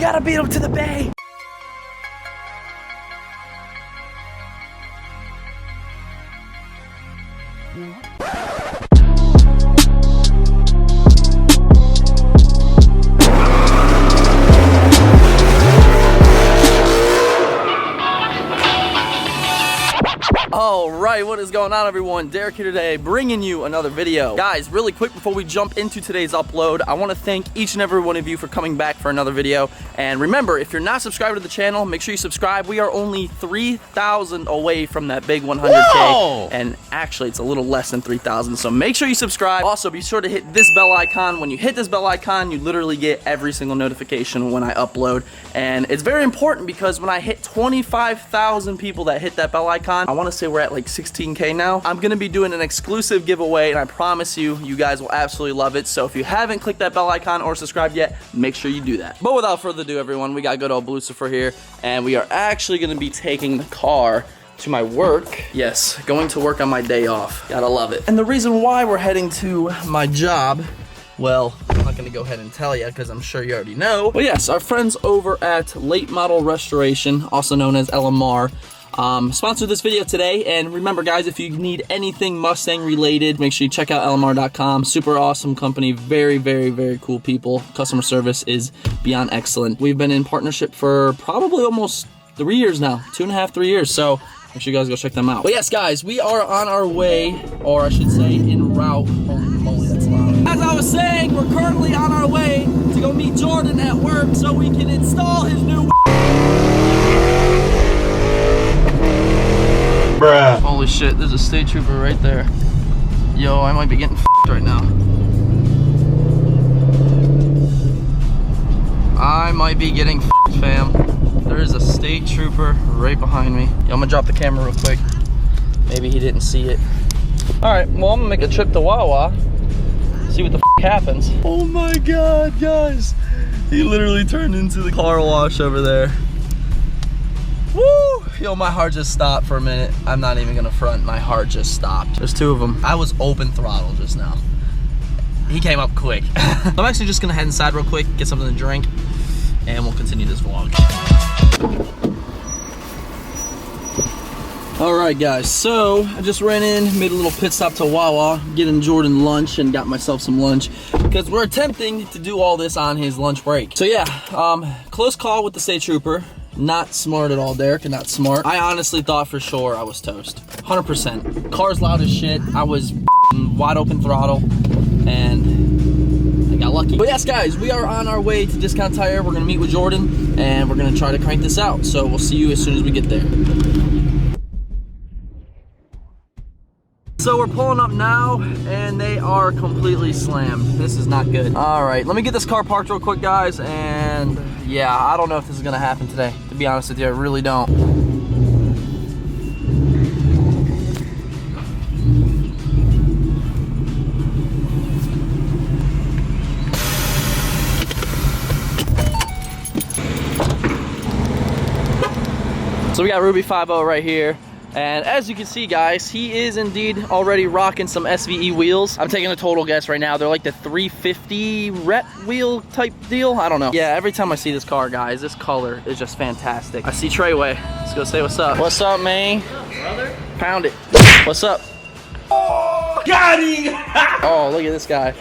gotta beat him to the bay. Alright, what is going on everyone? Derek here today, bringing you another video. Guys, really quick before we jump into today's upload, I want to thank each and every one of you for coming back for another video. And remember, if you're not subscribed to the channel, make sure you subscribe. We are only 3,000 away from that big 100K. Whoa! And actually, it's a little less than 3,000, so make sure you subscribe. Also, be sure to hit this bell icon. When you hit this bell icon, you literally get every single notification when I upload. And it's very important because when I hit 25,000 people that hit that bell icon, I want to say we're at like 16K now. I'm gonna be doing an exclusive giveaway, and I promise you, you guys will absolutely love it. So if you haven't clicked that bell icon or subscribed yet, make sure you do that. But without further ado, everyone, we got good old Lucifer here, and we are actually gonna be taking the car to my work. Yes, going to work on my day off. Gotta love it. And the reason why we're heading to my job, well, I'm not gonna go ahead and tell you because I'm sure you already know. But yes, our friends over at Late Model Restoration, also known as LMR, sponsored this video today. And remember guys, if you need anything Mustang related, make sure you check out lmr.com. Super awesome company, very, very, very cool people. Customer service is beyond excellent. We've been in partnership for probably almost 3 years now, 2.5, 3 years. So make sure you guys go check them out. But yes guys, we are on our way, or I should say en route. Holy moly, that's loud. As I was saying, we're currently on our way to go meet Jordan at work so we can install his new bruh. Holy shit, there's a state trooper right there. Yo, I might be getting f***ed right now. I might be getting f***ed, fam. There is a state trooper right behind me. Yo, I'm gonna drop the camera real quick. Maybe he didn't see it. Alright, well, I'm gonna make a trip to Wawa. See what the f*** happens. Oh my god, guys. He literally turned into the car wash over there. Woo! Yo, my heart just stopped for a minute. I'm not even gonna front, my heart just stopped. There's two of them. I was open throttle just now. He came up quick. I'm actually just gonna head inside real quick, get something to drink, and we'll continue this vlog. Alright guys, so I just ran in, made a little pit stop to Wawa, getting Jordan lunch and got myself some lunch because we're attempting to do all this on his lunch break. So yeah, close call with the state trooper. Not smart at all, Derek, and not smart. I honestly thought for sure I was toast. 100%. Car's loud as shit. I was wide open throttle, and I got lucky. But yes, guys, we are on our way to Discount Tire. We're gonna meet with Jordan, and we're gonna try to crank this out. So we'll see you as soon as we get there. So we're pulling up now, and they are completely slammed. This is not good. All right, let me get this car parked real quick, guys, and yeah, I don't know if this is gonna happen today. To be honest with you, I really don't. So we got Ruby 5.0 right here. And as you can see, guys, he is indeed already rocking some SVE wheels. I'm taking a total guess right now. They're like the 350 rep wheel type deal. I don't know. Yeah, every time I see this car, guys, this color is just fantastic. I see Treyway. Let's go say what's up. What's up, man? Brother? Pound it. What's up? Oh, got him! Oh, look at this guy.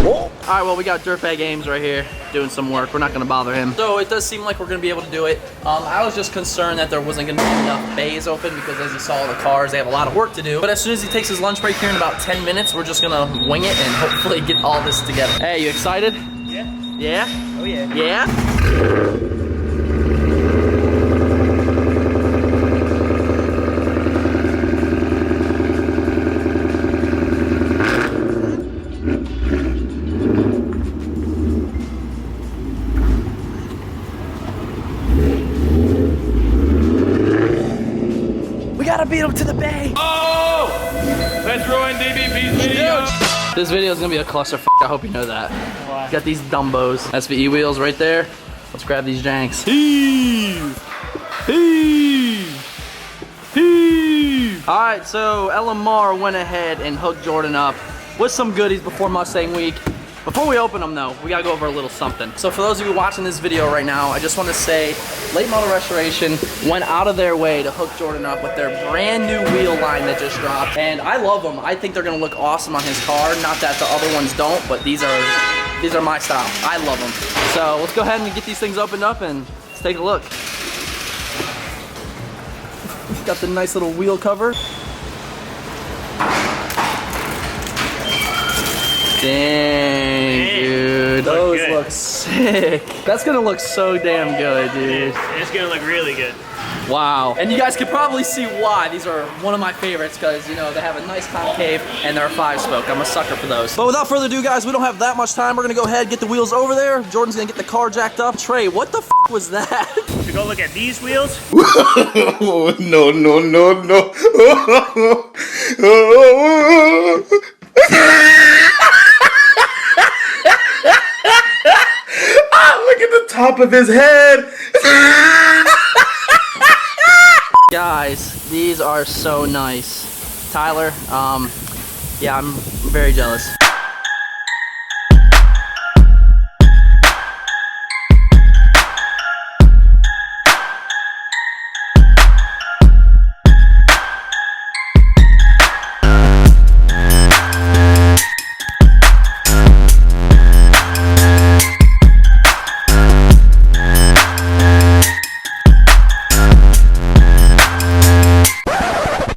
All right, well, we got Dirtbag Ames right here doing some work. We're not gonna bother him. So it does seem like we're gonna be able to do it. I was just concerned that there wasn't gonna be enough bays open because as you saw the cars, they have a lot of work to do. But as soon as he takes his lunch break here in about 10 minutes, we're just gonna wing it and hopefully get all this together. Hey, you excited? Yeah. Yeah? Oh yeah. Yeah? Gotta beat him to the bay. Oh! Let's ruin DBP's video. This video is gonna be a clusterfuck. I hope you know that. Why? Got these Dumbos. SVE wheels right there. Let's grab these janks. Heave! Heave! Heave! Alright, so LMR went ahead and hooked Jordan up with some goodies before Mustang Week. Before we open them though, we gotta go over a little something. So for those of you watching this video right now, I just want to say Late Model Restoration went out of their way to hook Jordan up with their brand new wheel line that just dropped. And I love them. I think they're gonna look awesome on his car. Not that the other ones don't, but these are my style. I love them. So let's go ahead and get these things opened up and let's take a look. Got the nice little wheel cover. Dang, dude, those look sick. That's gonna look so damn good, dude. It's gonna look really good. Wow. And you guys can probably see why. These are one of my favorites because, you know, they have a nice concave and they're a 5-spoke. I'm a sucker for those. But without further ado, guys, we don't have that much time. We're gonna go ahead and get the wheels over there. Jordan's gonna get the car jacked up. Trey, what the f was that? To go look at these wheels. No, no, no, no. Look at the top of his head. Guys, these are so nice. Tyler, yeah, I'm very jealous.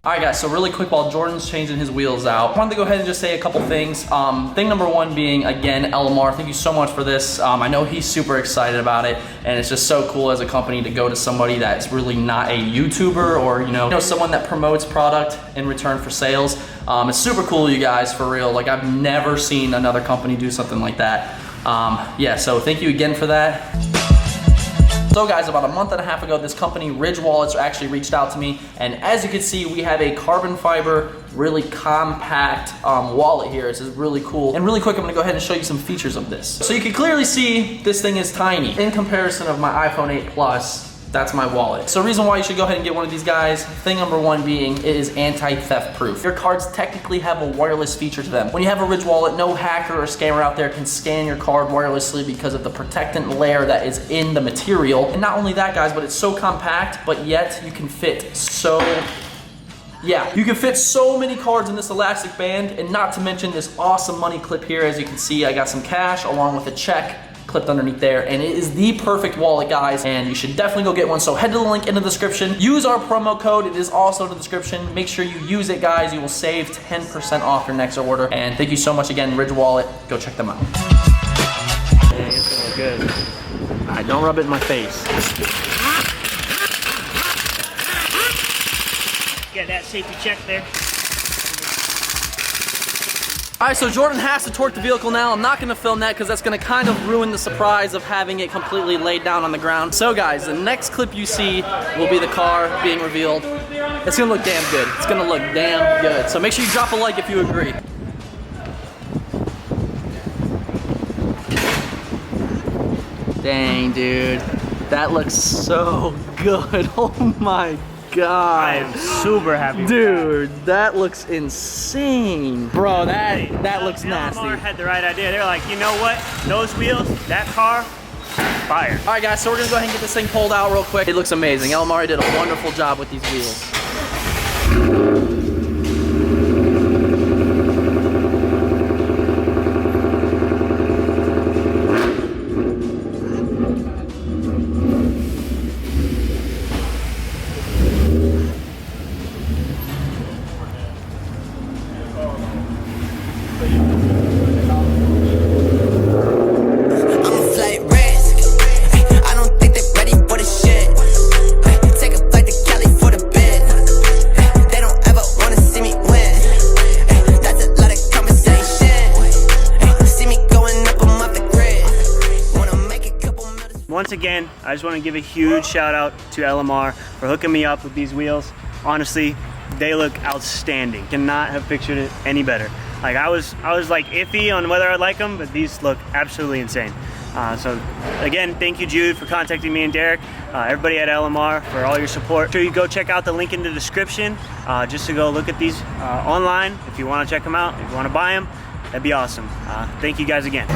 Alright guys, so really quick while Jordan's changing his wheels out, I wanted to go ahead and just say a couple things. Thing number one being, again, LMR, thank you so much for this. I know he's super excited about it, and it's just so cool as a company to go to somebody that's really not a YouTuber or, you know, someone that promotes product in return for sales. It's super cool, you guys, for real. Like, I've never seen another company do something like that. Yeah, so thank you again for that. So guys, about a month and a half ago, this company, Ridge Wallets, actually reached out to me. And as you can see, we have a carbon fiber, really compact wallet here. This is really cool. And really quick, I'm gonna go ahead and show you some features of this. So you can clearly see this thing is tiny. In comparison of my iPhone 8 Plus, that's my wallet. So reason why you should go ahead and get one of these guys, thing number one being, it is anti-theft proof. Your cards technically have a wireless feature to them. When you have a Ridge wallet, no hacker or scammer out there can scan your card wirelessly because of the protectant layer that is in the material. And not only that, guys, but it's so compact, but yet you can fit so many cards in this elastic band, and not to mention this awesome money clip here. As you can see, I got some cash along with a check clipped underneath there, and it is the perfect wallet, guys, and you should definitely go get one. So head to the link in the description, use our promo code, it is also in the description. Make sure you use it, guys. You will save 10% off your next order. And thank you so much again, Ridge Wallet. Go check them out. Dang, it's gonna look good. All right, don't rub it in my face. Get that safety check there. All right, so Jordan has to torque the vehicle now. I'm not gonna film that because that's gonna kind of ruin the surprise of having it completely laid down on the ground. So guys, the next clip you see will be the car being revealed. It's gonna look damn good. It's gonna look damn good. So make sure you drop a like if you agree. Dang, dude. That looks so good. Oh my God. I am super happy with dude, that looks insane. Bro, that looks nasty. LMR had the right idea. They're like, you know what? Those wheels, that car, fire. All right, guys, so we're gonna go ahead and get this thing pulled out real quick. It looks amazing. LMR did a wonderful job with these wheels. Once again, I just want to give a huge shout out to LMR for hooking me up with these wheels. Honestly, they look outstanding. Cannot have pictured it any better. Like I was like iffy on whether I like them, but these look absolutely insane. So again, thank you, Jude, for contacting me and Derek. Everybody at LMR for all your support. Make sure you go check out the link in the description just to go look at these online if you want to check them out, if you want to buy them. that'd be awesome. Thank you guys again.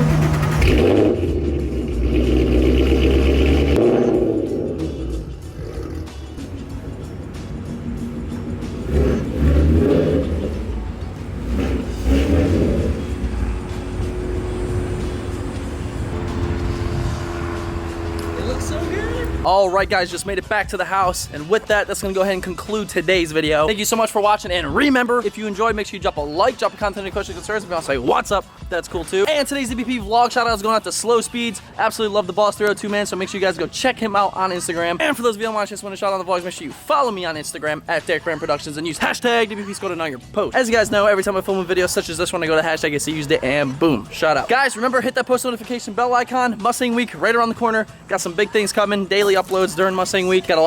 All right, guys, just made it back to the house, and with that, that's gonna go ahead and conclude today's video. Thank you so much for watching, and remember, if you enjoyed, make sure you drop a like, drop a comment, any questions, concerns. If you want to say what's up, that's cool too. And today's DBP vlog shout out is going out to Slow Speeds. Absolutely love the Boss 302, man, so make sure you guys go check him out on Instagram. And for those of you that want to just want to shout out the vlogs, make sure you follow me on Instagram at DerekBaranProductions and use hashtag DBP Scored on your post. As you guys know, every time I film a video such as this one, I go to hashtag I used it, and boom, shout out. Guys, remember, hit that post notification bell icon. Mustang Week right around the corner. Got some big things coming, daily uploads during Mustang Week. Got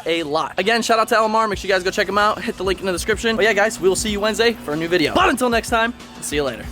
a lot. Again, shout out to LMR. Make sure you guys go check him out. Hit the link in the description. But yeah, guys, we will see you Wednesday for a new video. But until next time, see you later.